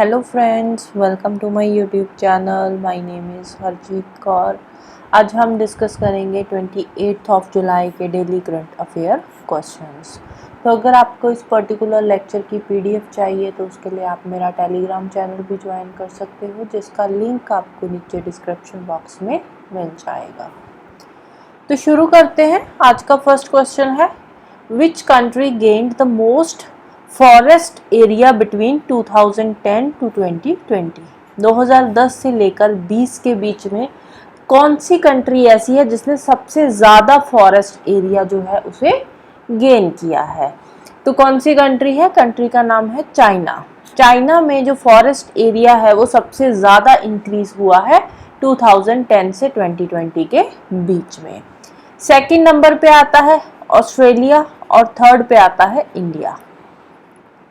Hello friends, welcome to my YouTube channel. My name is Harjeet Kaur. आज हम discuss करेंगे 28 of July के daily current affair questions. तो अगर आपको इस पर्टिकुलर लेक्चर की पीडीएफ चाहिए तो उसके लिए आप मेरा टेलीग्राम चैनल भी ज्वाइन कर सकते हो, जिसका लिंक आपको नीचे डिस्क्रिप्शन बॉक्स में मिल जाएगा। तो शुरू करते हैं। आज का फर्स्ट क्वेश्चन है, which country gained the most forest area between 2010 to 2020। 2010 से लेकर 20 के बीच में कौन सी कंट्री ऐसी है जिसने सबसे ज़्यादा फॉरेस्ट एरिया जो है उसे गेन किया है? तो कौन सी कंट्री है? कंट्री का नाम है चाइना। चाइना में जो फॉरेस्ट एरिया है वो सबसे ज़्यादा इंक्रीज हुआ है 2010 से 2020 के बीच में। सेकंड नंबर पे आता है ऑस्ट्रेलिया और थर्ड पे आता है इंडिया।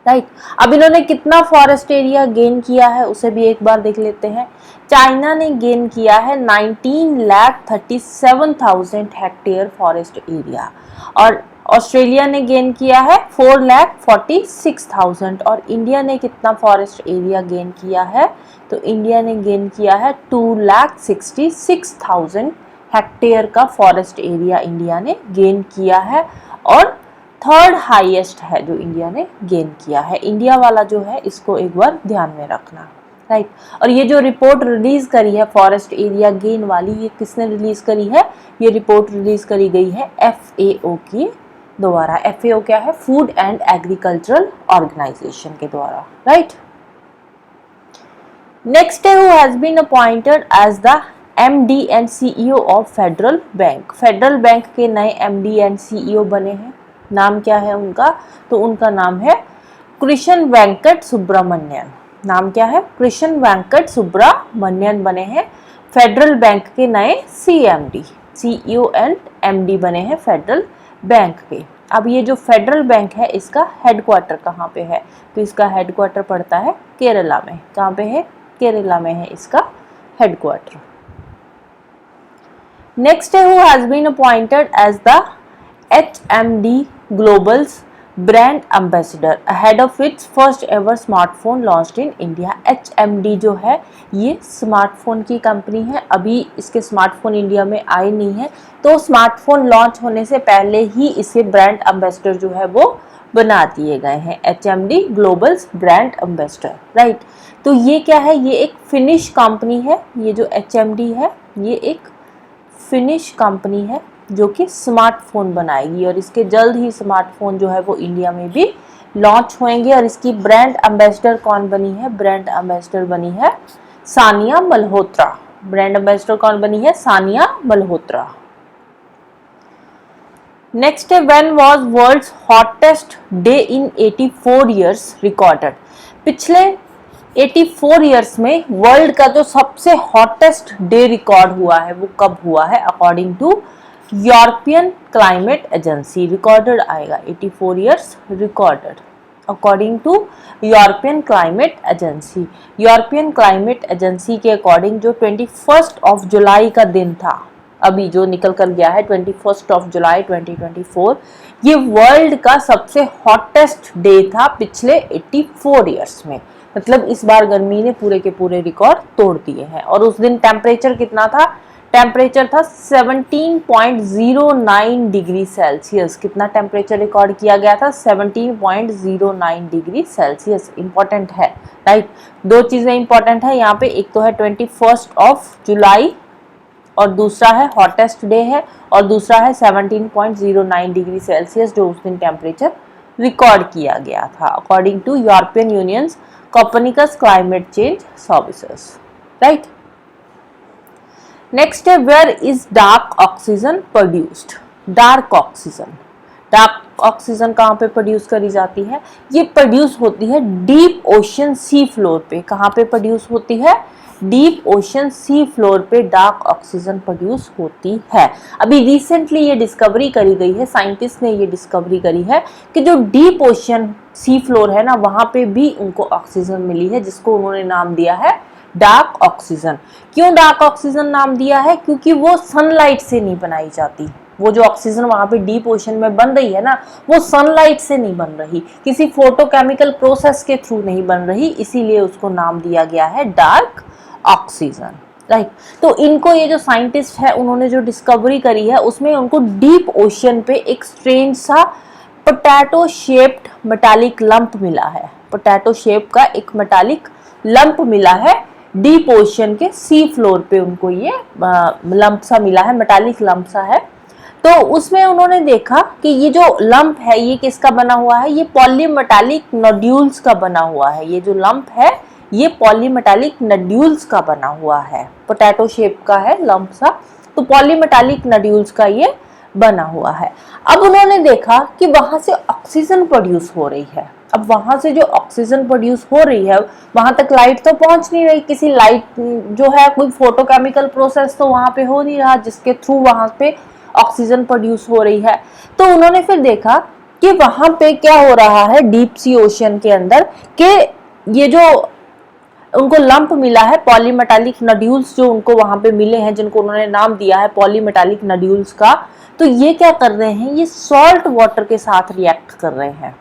राइट, अब इन्होंने कितना फॉरेस्ट एरिया गेन किया है उसे भी एक बार देख लेते हैं। चाइना ने गेन किया है 19,37,000 हेक्टेयर फॉरेस्ट एरिया और ऑस्ट्रेलिया ने गेन किया है 4,46,000 और इंडिया ने कितना फॉरेस्ट एरिया गेन किया है? तो इंडिया ने गेन किया है 2,66,000 हेक्टेयर का फॉरेस्ट एरिया इंडिया ने गेन किया है और थर्ड हाईएस्ट है जो इंडिया ने गेन किया है। इंडिया वाला जो है इसको एक बार ध्यान में रखना। राइट, और ये जो रिपोर्ट रिलीज करी है फॉरेस्ट एरिया गेन वाली, ये किसने रिलीज करी है? ये रिपोर्ट रिलीज करी गई है FAO के द्वारा। FAO क्या है? फूड एंड एग्रीकल्चरल ऑर्गेनाइजेशन के द्वारा। राइट, नेक्स्ट है, who has been appointed as the MD and CEO of Federal Bank. Federal Bank के नए MD एंड CEO बने हैं। नाम क्या है उनका? तो उनका नाम है कृष्ण वेंकट सुब्रमण्यन। नाम क्या है? कृष्ण वेंकट सुब्रमण्यन बने हैं फेडरल बैंक के नए CMD, CEO एंड MD बने हैं फेडरल बैंक के। अब ये जो फेडरल बैंक है इसका हेडक्वार्टर कहाँ पे है? तो इसका हेडक्वार्टर पड़ता है केरला में। कहाँ पे है? केरला में है इसका हेडक्वार्टर। नेक्स्ट है, who has been appointed as the HMD Global's brand ambassador ahead of its first ever smartphone launched in India. HMD जो है ये स्मार्टफोन की कंपनी है। अभी इसके स्मार्टफोन इंडिया में आए नहीं है, तो स्मार्टफोन लॉन्च होने से पहले ही इसे ब्रांड एम्बेसडर जो है वो बना दिए गए हैं। HMD Global's brand ambassador. Right, तो ये क्या है? ये एक फिनिश कंपनी है। ये जो HMD है ये एक फिनिश कंपनी है जो कि स्मार्टफोन बनाएगी और इसके जल्द ही स्मार्टफोन जो है वो इंडिया में भी लॉन्च होंगे। और इसकी ब्रांड एम्बेसडर कौन बनी है? ब्रांड एम्बेसडर बनी है सानिया मल्होत्रा। ब्रांड एम्बेसडर कौन बनी है? सानिया मल्होत्रा। नेक्स्ट है, when was world's hottest day in 84 years recorded. पिछले 84 ईयर्स में वर्ल्ड का जो सबसे हॉटेस्ट डे रिकॉर्ड हुआ है वो कब हुआ है? According to European climate Agency. Recorded आएगा 84 years recorded according to European climate Agency. यूरोपियन क्लाइमेट एजेंसी के अकॉर्डिंग जो 21 ऑफ जुलाई का दिन था, अभी जो निकल कर गया है 21 ऑफ जुलाई 2024, ये वर्ल्ड का सबसे हॉटेस्ट डे था पिछले 84 ईयर्स में। मतलब इस बार गर्मी ने पूरे के पूरे रिकॉर्ड तोड़ दिए हैं। और उस दिन टेम्परेचर कितना था? टेम्परेचर था 17.09 डिग्री सेल्सियस। कितना टेम्परेचर रिकॉर्ड किया गया था? 17.09 डिग्री सेल्सियस। इंपॉर्टेंट है। राइट, दो चीजें इंपॉर्टेंट है यहाँ पे, एक तो है 21 ऑफ जुलाई और दूसरा है हॉटेस्ट डे है और दूसरा है 17.09 डिग्री सेल्सियस जो उस दिन टेम्परेचर रिकॉर्ड किया गया था according to European unions Copernicus climate change services. Right, next है, where is dark oxygen produced. Dark oxygen कहाँ पे प्रोड्यूस करी जाती है? ये प्रोड्यूस होती है डीप ओशन सी फ्लोर पे। कहाँ पे प्रोड्यूस होती है? डीप ओशन सी फ्लोर पे डार्क ऑक्सीजन प्रोड्यूस होती है। अभी रिसेंटली ये डिस्कवरी करी गई है, साइंटिस्ट ने ये डिस्कवरी करी है कि जो डीप ओशन सी फ्लोर है ना, वहां पे भी उनको ऑक्सीजन मिली है, जिसको उन्होंने नाम दिया है डार्क ऑक्सीजन। क्यों डार्क ऑक्सीजन नाम दिया है? क्योंकि वो सनलाइट से नहीं बनाई जाती। वो जो ऑक्सीजन वहां पे डीप ओशन में बन रही है ना, वो सनलाइट से नहीं बन रही, किसी फोटोकेमिकल प्रोसेस के थ्रू नहीं बन रही, इसीलिए उसको नाम दिया गया है डार्क ऑक्सीजन, राइट। तो इनको ये जो साइंटिस्ट है उन्होंने जो डिस्कवरी करी है उसमें उनको डीप ओशन पे एक स्ट्रेंज सा पोटैटो शेप्ड मेटालिक लंप मिला है, पोटैटो शेप का एक मेटालिक लंप मिला है डीप ओशन के सी फ्लोर पे, उनको ये लंप सा मिला है, मेटालिक लंप सा है। तो उसमें उन्होंने देखा कि ये जो लंप है ये किसका बना हुआ है, ये पॉलीमेटालिक नोड्यूल्स का बना हुआ है, ये जो लंप है ये पॉलीमेटालिक नोड्यूल्स का बना हुआ है, पोटैटो शेप का है लंप सा, तो पॉलीमेटालिक नोड्यूल्स का ये बना हुआ है। अब उन्होंने देखा कि वहां से ऑक्सीजन प्रोड्यूस हो रही है, अब वहां से जो ऑक्सीजन प्रोड्यूस हो रही है वहां तक लाइट तो पहुंच नहीं रही, किसी लाइट जो है कोई फोटोकेमिकल प्रोसेस तो वहां पे हो नहीं रहा जिसके थ्रू वहां पे ऑक्सीजन प्रोड्यूस हो रही है। तो उन्होंने फिर देखा कि वहां पे क्या हो रहा है डीप सी ओशन के अंदर, कि ये जो उनको लंप मिला है पॉलीमेटालिक नोड्यूल्स जो उनको वहां पे मिले हैं, जिनको उन्होंने नाम दिया है पॉलीमेटालिक नोड्यूल्स का, तो ये क्या कर रहे हैं, ये सॉल्ट वाटर के साथ रिएक्ट कर रहे हैं,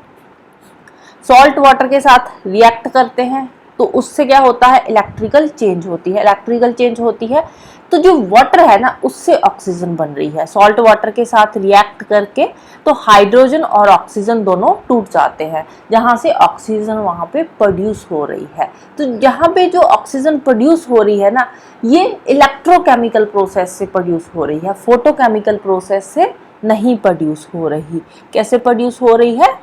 सॉल्ट वाटर के साथ रिएक्ट करते हैं तो उससे क्या होता है, इलेक्ट्रिकल चेंज होती है, इलेक्ट्रिकल चेंज होती है तो जो वाटर है ना उससे ऑक्सीजन बन रही है, सॉल्ट वाटर के साथ रिएक्ट करके तो हाइड्रोजन और ऑक्सीजन दोनों टूट जाते हैं, जहां से ऑक्सीजन वहां पे प्रोड्यूस हो रही है। तो यहाँ पे जो ऑक्सीजन प्रोड्यूस हो रही है ना, ये इलेक्ट्रोकेमिकल प्रोसेस से प्रोड्यूस हो रही है, फोटोकेमिकल प्रोसेस से नहीं प्रोड्यूस हो रही। कैसे प्रोड्यूस हो रही है,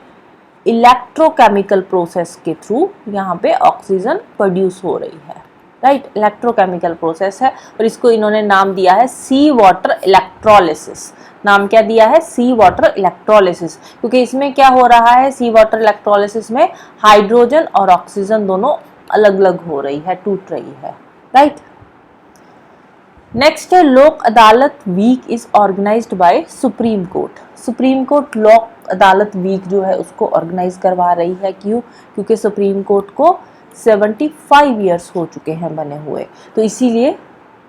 इलेक्ट्रोकेमिकल प्रोसेस के थ्रू यहाँ पे ऑक्सीजन प्रोड्यूस हो रही है, राइट। इलेक्ट्रोकेमिकल प्रोसेस है और इसको इन्होंने नाम दिया है सी वाटर इलेक्ट्रोलिसिस। नाम क्या दिया है, सी वाटर इलेक्ट्रोलिसिस, क्योंकि इसमें क्या हो रहा है, सी वाटर इलेक्ट्रोलिसिस में हाइड्रोजन और ऑक्सीजन दोनों अलग अलग हो रही है, टूट रही है, राइट। नेक्स्ट है Lok Adalat week is organised by Supreme Court. Supreme Court Lok Adalat week जो है उसको ऑर्गेनाइज करवा रही है, क्यों, क्योंकि सुप्रीम कोर्ट को 75 ईयर्स हो चुके हैं बने हुए, तो इसीलिए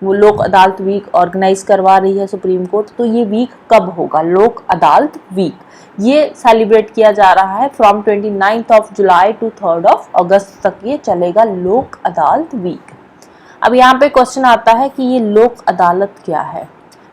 वो लोक अदालत वीक ऑर्गेनाइज करवा रही है सुप्रीम कोर्ट। तो ये वीक कब होगा, लोक अदालत वीक, ये सेलिब्रेट किया जा रहा है फ्रॉम 29 जुलाई टू 3 अगस्त तक ये चलेगा लोक अदालत वीक। अब यहाँ पे क्वेश्चन आता है कि ये लोक अदालत क्या है।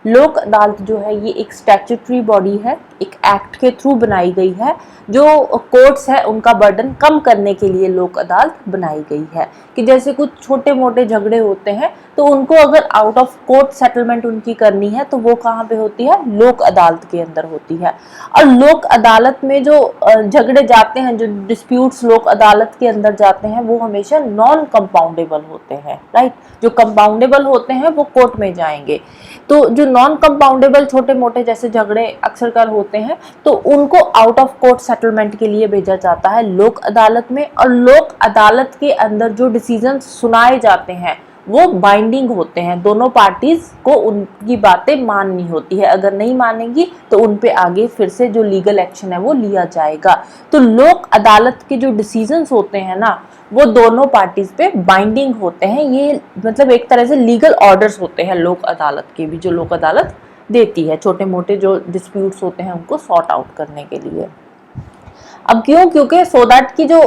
लोक अदालत जो है ये एक स्टैट्यूटरी बॉडी है, एक एक्ट के थ्रू बनाई गई है, जो कोर्ट्स है उनका बर्डन कम करने के लिए लोक अदालत बनाई गई है, कि जैसे कुछ छोटे मोटे झगड़े होते हैं तो उनको अगर आउट ऑफ कोर्ट सेटलमेंट उनकी करनी है तो वो कहाँ पे होती है, लोक अदालत के अंदर होती है। और लोक अदालत में जो झगड़े जाते हैं, जो डिस्प्यूट्स लोक अदालत के अंदर जाते हैं वो हमेशा नॉन कंपाउंडेबल होते हैं, राइट। जो कंपाउंडेबल होते हैं वो कोर्ट में जाएंगे, तो जो नॉन कंपाउंडेबल छोटे मोटे जैसे झगड़े अक्सर कर होते हैं तो उनको आउट ऑफ कोर्ट सेटलमेंट के लिए भेजा जाता है लोक अदालत में। और लोक अदालत के अंदर जो डिसीजन सुनाए जाते हैं वो बाइंडिंग होते हैं, दोनों पार्टीज को उनकी बातें माननी होती है, अगर नहीं मानेंगी तो उन पे आगे फिर से जो लीगल एक्शन है वो लिया जाएगा। तो लोक अदालत के जो डिसीजंस होते हैं ना वो दोनों पार्टीज पे बाइंडिंग होते हैं, ये मतलब एक तरह से लीगल ऑर्डर्स होते हैं लोक अदालत के भी, जो लोक अदालत देती है छोटे मोटे जो डिस्प्यूट्स होते हैं उनको सॉर्ट आउट करने के लिए। अब क्यों, क्योंकि सो दैट की जो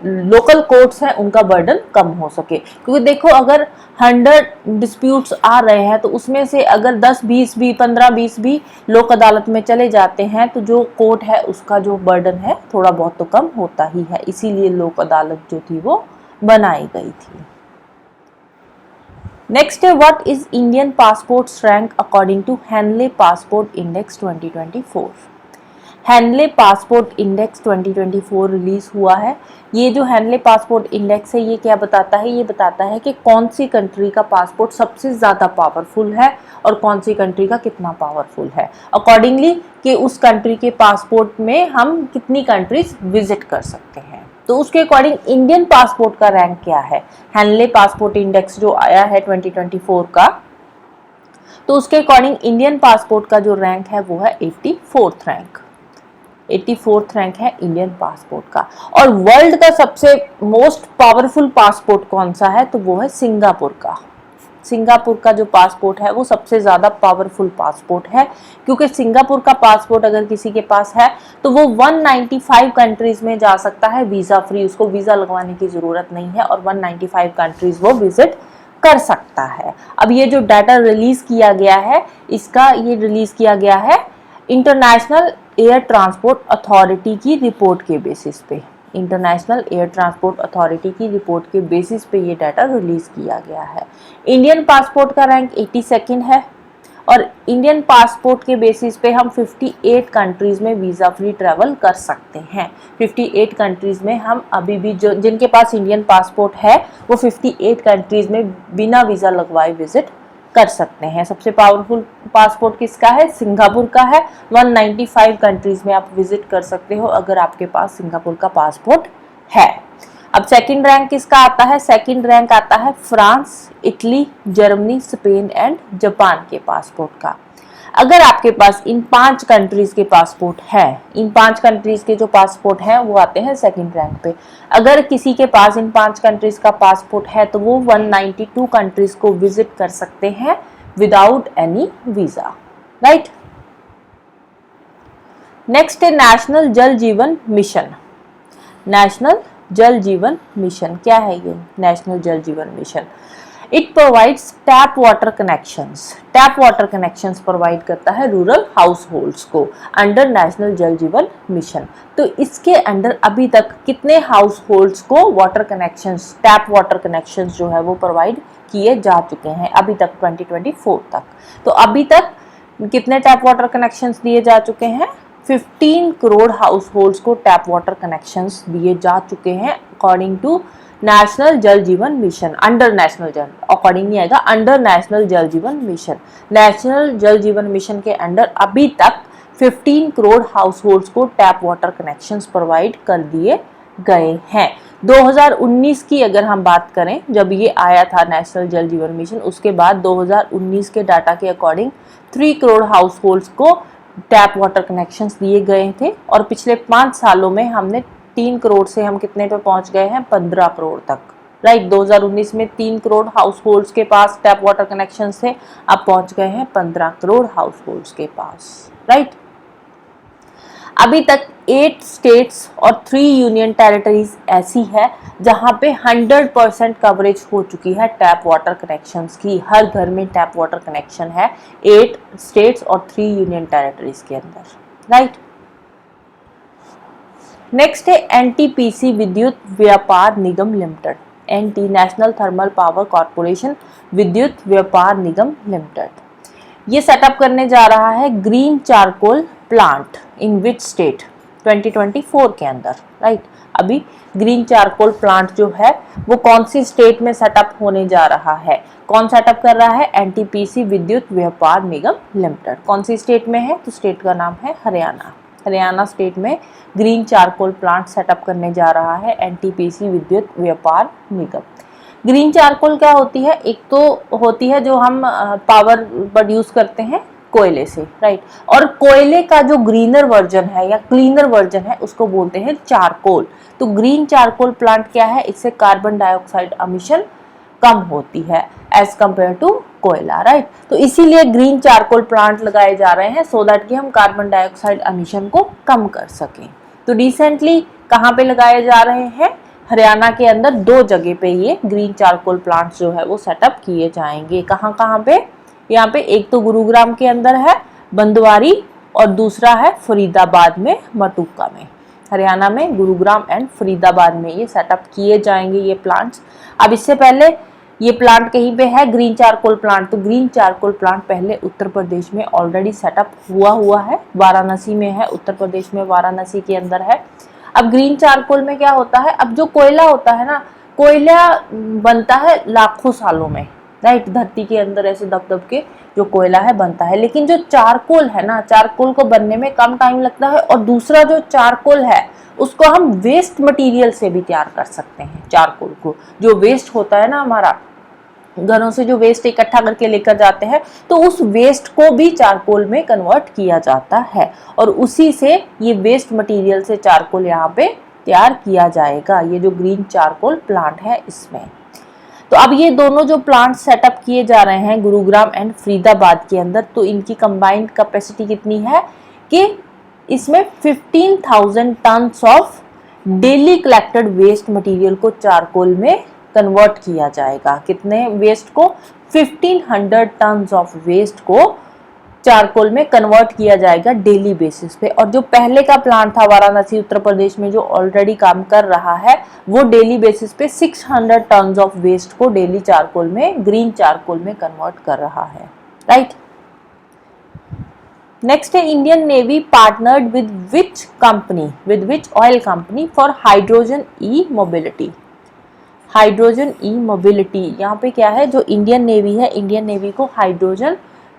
लोकल कोर्ट्स हैं उनका बर्डन कम हो सके, क्योंकि देखो अगर 100 डिस्प्यूट्स आ रहे हैं तो उसमें से अगर 10-20 भी 15-20 भी लोक अदालत में चले जाते हैं तो जो कोर्ट है उसका जो बर्डन है थोड़ा बहुत तो कम होता ही है, इसीलिए लोक अदालत जो थी वो बनाई गई थी। नेक्स्ट है what is Indian passport's rank according to Henley Passport Index 2024। Henley Passport Index 2024 release हुआ है। ये जो हेनले पासपोर्ट इंडेक्स है ये क्या बताता है, ये बताता है कि कौन सी कंट्री का पासपोर्ट सबसे ज़्यादा पावरफुल है और कौन सी कंट्री का कितना पावरफुल है, अकॉर्डिंगली कि उस कंट्री के पासपोर्ट में हम कितनी कंट्रीज विजिट कर सकते हैं। तो उसके अकॉर्डिंग इंडियन पासपोर्ट का रैंक क्या है, हेनले पासपोर्ट इंडेक्स जो आया है 2024 का, तो उसके अकॉर्डिंग इंडियन पासपोर्ट का जो रैंक है वो है 84th रैंक, 84th रैंक है इंडियन पासपोर्ट का। और वर्ल्ड का सबसे मोस्ट पावरफुल पासपोर्ट कौन सा है, तो वो है सिंगापुर का। सिंगापुर का जो पासपोर्ट है वो सबसे ज़्यादा पावरफुल पासपोर्ट है, क्योंकि सिंगापुर का पासपोर्ट अगर किसी के पास है तो वो 195 कंट्रीज़ में जा सकता है वीज़ा फ्री, उसको वीज़ा लगवाने की ज़रूरत नहीं है और 195 कंट्रीज़ वो विजिट कर सकता है। अब ये जो डाटा रिलीज़ किया गया है, इसका ये रिलीज़ किया गया है इंटरनेशनल एयर ट्रांसपोर्ट अथॉरिटी की रिपोर्ट के बेसिस पे। इंटरनेशनल एयर ट्रांसपोर्ट अथॉरिटी की रिपोर्ट के बेसिस पे ये डाटा रिलीज़ किया गया है। इंडियन पासपोर्ट का रैंक 82 है और इंडियन पासपोर्ट के बेसिस पे हम 58 कंट्रीज़ में वीज़ा फ्री ट्रैवल कर सकते हैं। 58 कंट्रीज़ में हम अभी भी जो जिनके पास इंडियन पासपोर्ट है वो 58 कंट्रीज़ में बिना वीज़ा लगवाए विजिट कर सकते हैं। सबसे पावरफुल पासपोर्ट किसका है? सिंगापुर का है। 195 कंट्रीज़ में आप विजिट कर सकते हो अगर आपके पास सिंगापुर का पासपोर्ट है। अब सेकंड रैंक किसका आता है? सेकंड रैंक आता है France, Italy, Germany, Spain and Japan के पासपोर्ट का। अगर आपके पास इन 5 कंट्रीज के पासपोर्ट है, इन 5 कंट्रीज के जो पासपोर्ट हैं वो आते हैं सेकंड रैंक पे। अगर किसी के पास इन 5 कंट्रीज का पासपोर्ट है तो वो 192 कंट्रीज को विजिट कर सकते हैं without any visa, right. Next है नेशनल जल जीवन मिशन। नेशनल जल जीवन मिशन क्या है ये? नेशनल जल जीवन mission it provides tap water connections. Tap water connections provide करता है रूरल हाउस होल्ड्स को अंडर नेशनल जल जीवन मिशन। तो इसके अंडर अभी तक कितने हाउस होल्ड्स को water connections, tap water connections जो है वो प्रोवाइड किए जा चुके हैं अभी तक 2024 तक? तो अभी तक कितने टैप वाटर कनेक्शंस दिए जा चुके हैं? 15 करोड़ हाउस होल्ड्स को टैप वाटर कनेक्शंस दिए जा चुके हैं अकॉर्डिंग टू नेशनल जल जीवन मिशन। अंडर नेशनल जल, अकॉर्डिंग नहीं आएगा, अंडर नेशनल जल जीवन मिशन। नेशनल जल जीवन मिशन के अंडर अभी तक 15 करोड़ हाउस होल्ड्स को टैप वाटर कनेक्शंस प्रोवाइड कर दिए गए हैं। 2019 की अगर हम बात करें, जब ये आया था नेशनल जल जीवन मिशन, उसके बाद 2019 के डाटा के अकॉर्डिंग 3 करोड़ हाउस होल्ड्स को टैप वाटर कनेक्शंस दिए गए थे और पिछले 5 सालों में हमने 3 करोड़ से हम कितने पे पहुंच गए हैं? 15 करोड़ तक, राइट। 2019 में 3 करोड़ हाउस होल्ड्स के पास टैप वाटर कनेक्शंस थे, अब पहुंच गए हैं 15 करोड़ हाउस होल्ड्स के पास, राइट। अभी तक 8 स्टेट्स और 3 यूनियन टेरिटरीज ऐसी है जहां पे 100% कवरेज हो चुकी है टैप वाटर कनेक्शंस की। हर घर में टैप वाटर कनेक्शन है 8 स्टेट्स और 3 यूनियन टेरिटरीज के अंदर, राइट। नेक्स्ट है NTPC Vidyut Vyapar Nigam limited. NT national thermal power corporation Vidyut Vyapar Nigam limited. ये सेटअप करने जा रहा है green charcoal plant in which state? 2024 के अंदर, राइट। अभी ग्रीन चारकोल प्लांट जो है वो कौन सी स्टेट में सेटअप होने जा रहा है? कौन सेटअप कर रहा है? NTPC Vidyut Vyapar Nigam limited. कौन सी स्टेट में है? तो स्टेट का नाम है हरियाणा। हरियाणा स्टेट में ग्रीन चारकोल प्लांट सेटअप करने जा रहा है एनटीपीसी विद्युत व्यापार निगम। ग्रीन चारकोल क्या होती है? एक तो होती है जो हम पावर प्रोड्यूस करते हैं कोयले से, राइट। और कोयले का जो ग्रीनर वर्जन है या क्लीनर वर्जन है उसको बोलते हैं चारकोल। तो ग्रीन चारकोल प्लांट क्या है? इससे कार्बन डाइऑक्साइड एमिशन कम होती है एज कम्पेयर टू कोयला, राइट। तो इसीलिए ग्रीन चारकोल प्लांट लगाए जा रहे हैं सो दैट कि हम कार्बन डाइऑक्साइड एमिशन को कम कर सकें। तो रिसेंटली कहाँ पे लगाए जा रहे हैं? हरियाणा के अंदर 2 जगह पे ये ग्रीन चारकोल प्लांट्स जो है वो सेटअप किए जाएंगे। कहाँ कहाँ पे? यहाँ पे एक तो गुरुग्राम के अंदर है बंदवारी और दूसरा है फरीदाबाद में मटुका में। हरियाणा में गुरुग्राम एंड फरीदाबाद में ये सेटअप किए जाएंगे ये प्लांट्स। अब इससे पहले ये प्लांट कहीं पे है ग्रीन चारकोल प्लांट, तो ग्रीन चारकोल प्लांट पहले उत्तर प्रदेश में ऑलरेडी सेटअप हुआ है, वाराणसी में है, उत्तर प्रदेश में वाराणसी के अंदर है। अब ग्रीन चारकोल में क्या होता है? अब जो कोयला होता है ना, कोयला बनता है लाखों सालों में, राइट। धरती के अंदर ऐसे दब के जो कोयला है बनता है, लेकिन जो चारकोल है ना, चारकोल को बनने में कम टाइम लगता है। और दूसरा जो चारकोल है उसको हम वेस्ट मटेरियल से भी तैयार कर सकते हैं। चारकोल को, जो वेस्ट होता है ना हमारा, घरों से जो वेस्ट इकट्ठा करके लेकर जाते हैं, तो उस वेस्ट को भी चारकोल में कन्वर्ट किया जाता है और उसी से ये वेस्ट मटेरियल से चारकोल यहाँ पे तैयार किया जाएगा। ये जो ग्रीन चारकोल प्लांट है इसमें तो अब ये दोनों जो प्लांट सेटअप किए जा रहे हैं गुरुग्राम एंड फरीदाबाद के अंदर, तो इनकी कंबाइंड कैपेसिटी कितनी है कि इसमें 15,000 tonnes of daily collected waste material को चारकोल में कन्वर्ट किया जाएगा। कितने वेस्ट को? 1500 टन्स ऑफ वेस्ट को चारकोल में कन्वर्ट किया जाएगा डेली बेसिस पे। और जो पहले का प्लांट था वाराणसी उत्तर प्रदेश में जो ऑलरेडी काम कर रहा है, वो डेली बेसिस पे 600 टन्स ऑफ वेस्ट को डेली चारकोल में, ग्रीन चारकोल में कन्वर्ट कर रहा है, राइट। नेक्स्ट है Indian navy partnered with which oil company for hydrogen e mobility. Hydrogen e mobility, यहाँ पे क्या है, जो इंडियन नेवी है, इंडियन नेवी को hydrogen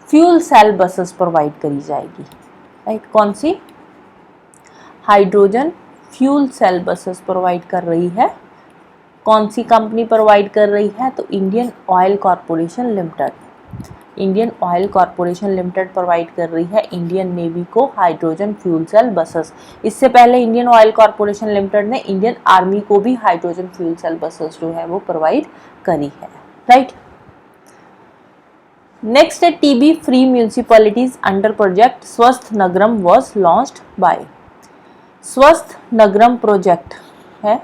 fuel cell buses provide करी जाएगी, राइट। कौन सी? Hydrogen fuel cell buses provide कर रही है। कौन सी कंपनी प्रोवाइड कर रही है? तो Indian oil corporation limited. Indian oil corporation limited provide कर रही है इंडियन नेवी को हाइड्रोजन फ्यूल सेल बसेस। इससे पहले इंडियन ऑयल कॉरपोरेशन लिमिटेड ने इंडियन आर्मी को भी हाइड्रोजन फ्यूल सेल बसेस जो है वो प्रोवाइड करी है, राइट। नेक्स्ट है TB free municipalities under project स्वस्थ नगरम वाज लॉन्च्ड बाय। स्वस्थ नगरम प्रोजेक्ट है,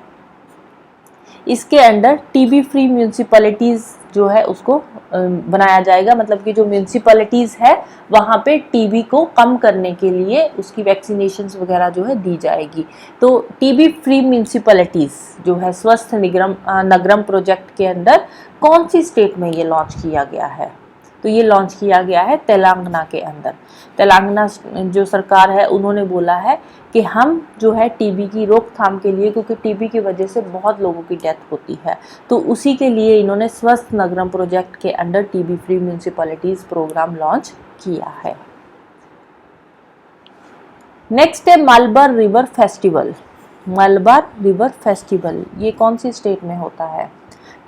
इसके अंडर टीबी फ्री म्यूनिसिपैलिटीज जो है उसको बनाया जाएगा। मतलब कि जो म्यूनिसिपैलिटीज है वहाँ पे टीबी को कम करने के लिए उसकी वैक्सीनेशंस वगैरह जो है दी जाएगी। तो टीबी फ्री म्यूनिसिपैलिटीज जो है स्वस्थ नगरम प्रोजेक्ट के अंदर कौन सी स्टेट में ये लॉन्च किया गया है? तो ये लॉन्च किया गया है तेलंगाना के अंदर। तेलंगाना जो सरकार है उन्होंने बोला है कि हम जो है टीबी की रोकथाम के लिए, क्योंकि टीबी की वजह से बहुत लोगों की डेथ होती है, तो उसी के लिए इन्होंने स्वस्थ नगरम प्रोजेक्ट के under TB free municipalities programme launch किया है। नेक्स्ट है Malabar river festival. Malabar river festival ये कौन सी स्टेट में होता है?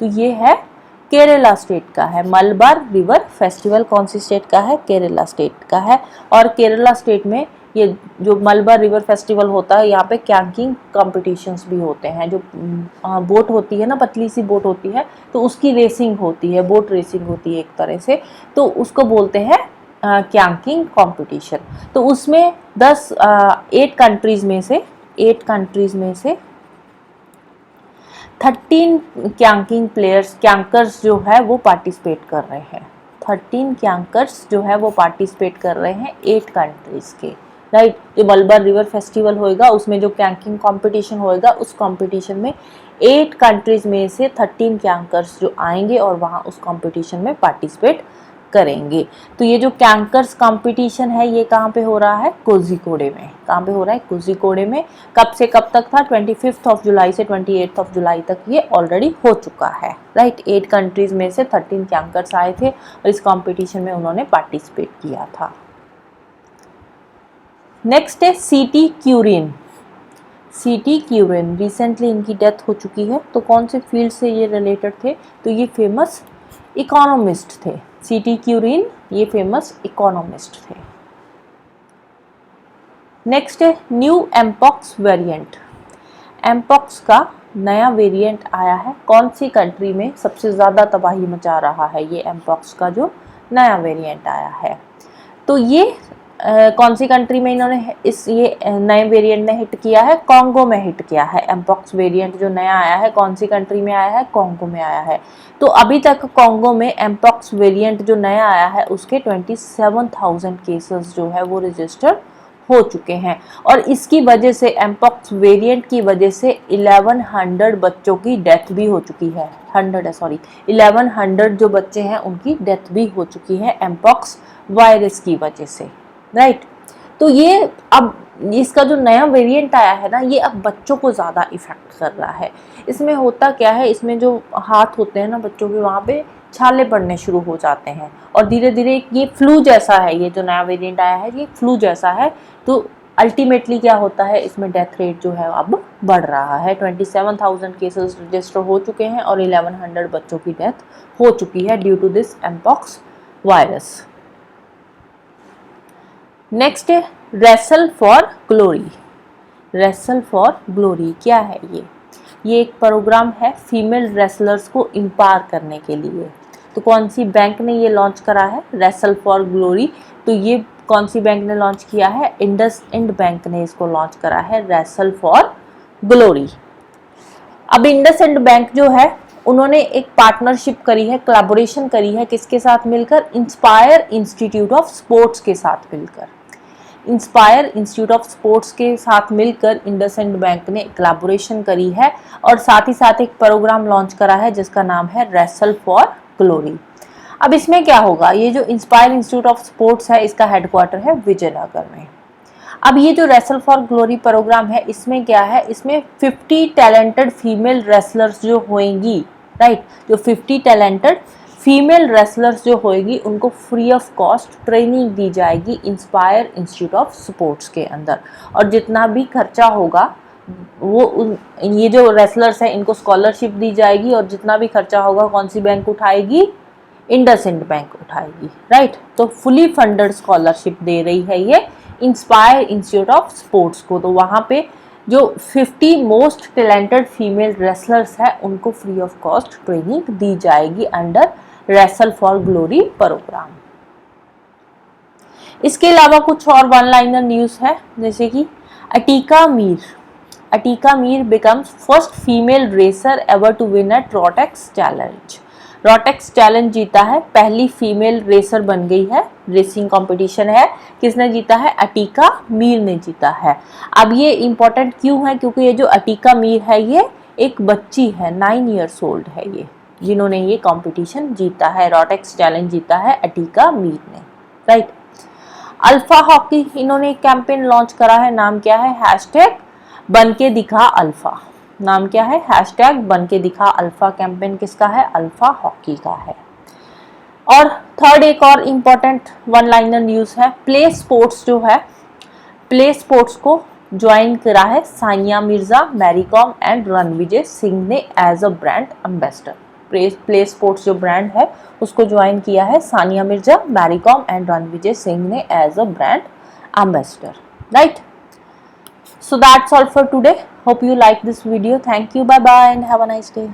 तो ये है केरला स्टेट का है। मलबार रिवर फेस्टिवल कौन सी स्टेट का है? केरला स्टेट का है। और केरला स्टेट में ये जो मलबार रिवर फेस्टिवल होता है, यहाँ पे कैंकिंग कॉम्पिटिशन्स भी होते हैं। जो बोट होती है ना, पतली सी बोट होती है, तो उसकी रेसिंग होती है, बोट रेसिंग होती है एक तरह से, तो उसको बोलते हैं कैंकिंग कॉम्पिटिशन। तो उसमें 8 कंट्रीज में से 13 कैंकर्स जो है वो पार्टिसिपेट कर रहे हैं। 13 कैंकर्स जो है वो पार्टिसिपेट कर रहे हैं 8 कंट्रीज के, राइट। जो मलबार रिवर फेस्टिवल होएगा उसमें जो कैंकिंग कंपटीशन होएगा, उस कंपटीशन में 8 कंट्रीज में से 13 कैंकर्स जो आएंगे और वहाँ उस कंपटीशन में पार्टिसिपेट करेंगे। तो ये जो कैंकर्स कंपटीशन है ये कहाँ पे हो रहा है? कोझिकोडे में। कहाँ पे हो रहा है? कोझिकोडे में। कब से कब तक था? 25 जुलाई से 28 जुलाई तक ये ऑलरेडी हो चुका है, राइट। 8 कंट्रीज में से 13 कैंकर्स आए थे और इस कंपटीशन में उन्होंने पार्टिसिपेट किया था। नेक्स्ट है सीटी क्यूरिन। सीटी क्यूरिन रिसेंटली इनकी डेथ हो चुकी है। तो कौन से फील्ड से ये रिलेटेड थे? तो ये फेमस इकोनॉमिस्ट थे। सीटी क्यूरिन ये फेमस इकोनॉमिस्ट थे। नेक्स्ट है न्यू एम्पॉक्स वेरिएंट। एम्पॉक्स का नया वेरिएंट आया है। कौन सी कंट्री में सबसे ज़्यादा तबाही मचा रहा है? ये एम्पॉक्स का जो नया वेरिएंट आया है, तो ये कौन सी कंट्री में इन्होंने ये नए वेरिएंट ने हिट किया है? कॉन्गो में हिट किया है। एम्पॉक्स वेरिएंट जो नया आया है कौन सी कंट्री में आया है? कॉन्गो में आया है। तो अभी तक कॉन्गो में एम्पॉक्स वेरिएंट जो नया आया है उसके 27,000 केसेस जो है वो रजिस्टर हो चुके हैं। और इसकी वजह से, एम्पॉक्स वेरिएंट की वजह से 1100 बच्चों की डेथ भी हो चुकी है। 1100 जो बच्चे हैं उनकी डेथ भी हो चुकी है एम्पॉक्स वायरस की वजह से, राइट। तो ये अब इसका जो नया वेरिएंट आया है ना, ये अब बच्चों को ज़्यादा इफेक्ट कर रहा है। इसमें होता क्या है, इसमें जो हाथ होते हैं ना बच्चों के, वहाँ पे छाले पड़ने शुरू हो जाते हैं और धीरे धीरे ये फ्लू जैसा है। ये जो नया वेरिएंट आया है ये फ्लू जैसा है। तो अल्टीमेटली क्या होता है, इसमें डेथ रेट जो है अब बढ़ रहा है। 27,000 केसेस रजिस्टर हो चुके हैं और 1100 बच्चों की डेथ हो चुकी है due to this mpox virus. Next है wrestle for glory. Wrestle for glory क्या है ये? ये एक प्रोग्राम है फीमेल रेसलर्स को एम्पावर करने के लिए। तो कौन सी बैंक ने ये लॉन्च करा है? Wrestle for glory. तो ये कौन सी बैंक ने लॉन्च किया है? इंडसइंड बैंक ने इसको लॉन्च करा है, रेसल फॉर ग्लोरी। अब इंडसइंड बैंक जो है उन्होंने एक पार्टनरशिप करी है, कोलैबोरेशन करी है, किसके साथ मिलकर? इंस्पायर इंस्टीट्यूट ऑफ स्पोर्ट्स के साथ मिलकर। इंस्पायर इंस्टीट्यूट ऑफ स्पोर्ट्स के साथ मिलकर इंडसइंड बैंक ने कोलैबोरेशन करी है और साथ ही साथ एक प्रोग्राम लॉन्च करा है जिसका नाम है रेसल फॉर ग्लोरी। अब इसमें क्या होगा? ये जो इंस्पायर इंस्टीट्यूट ऑफ स्पोर्ट्स है इसका हेडक्वार्टर है विजयनगर में। अब ये जो रेसल फॉर ग्लोरी प्रोग्राम है इसमें क्या है? इसमें 50 टैलेंटेड फीमेल रेसलर्स जो होंगी, राइट, जो 50 टैलेंटेड फीमेल रेसलर्स जो होएगी उनको फ्री ऑफ कॉस्ट ट्रेनिंग दी जाएगी इंस्पायर इंस्टीट्यूट ऑफ स्पोर्ट्स के अंदर। और जितना भी खर्चा होगा वो ये जो रेसलर्स हैं इनको स्कॉलरशिप दी जाएगी और जितना भी खर्चा होगा कौन सी बैंक उठाएगी? इंडसइंड बैंक उठाएगी, राइट। तो फुली फंडेड स्कॉलरशिप दे रही है ये इंस्पायर इंस्टीट्यूट ऑफ स्पोर्ट्स को। तो वहाँ पे जो 50 मोस्ट टैलेंटेड फीमेल रेसलर्स है उनको फ्री ऑफ कॉस्ट ट्रेनिंग दी जाएगी under wrestle for glory programme. इसके अलावा कुछ और वन लाइनर न्यूज है, जैसे कि Atiqa Mir becomes first female racer ever to win at Rotax challenge. Rotax challenge जीता है, पहली फीमेल रेसर बन गई है, रेसिंग कंपटीशन है। किसने जीता है? अटीका मीर ने जीता है। अब ये इंपॉर्टेंट क्यों है? क्योंकि ये जो अटीका मीर है ये एक बच्ची है, 9 ईयर्स ओल्ड है ये, जिन्होंने ये कंपटीशन जीता है, रोटेक्स चैलेंज जीता है अटीका मीर ने, राइट। अल्फा हॉकी, इन्होंने एक कैंपेन लॉन्च करा है, नाम क्या है? हैशटैग बन के दिखा अल्फा। नाम क्या है? हैशटैग बन के दिखा अल्फा। कैंपेन किसका है? अल्फा हॉकी का है। और थर्ड एक और इम्पॉर्टेंट वन लाइनर न्यूज है, प्ले स्पोर्ट्स जो है, प्ले स्पोर्ट्स को ज्वाइन करा है सानिया मिर्जा, मैरी कॉम एंड रणविजय सिंह ने as a brand ambassador. Play sports जो ब्रांड है उसको ज्वाइन किया है सानिया मिर्जा, मैरी कॉम एंड रणविजय सिंह ने as a brand ambassador, right. So that's all for today. Hope you like this video. Thank you. Bye bye and have a nice day.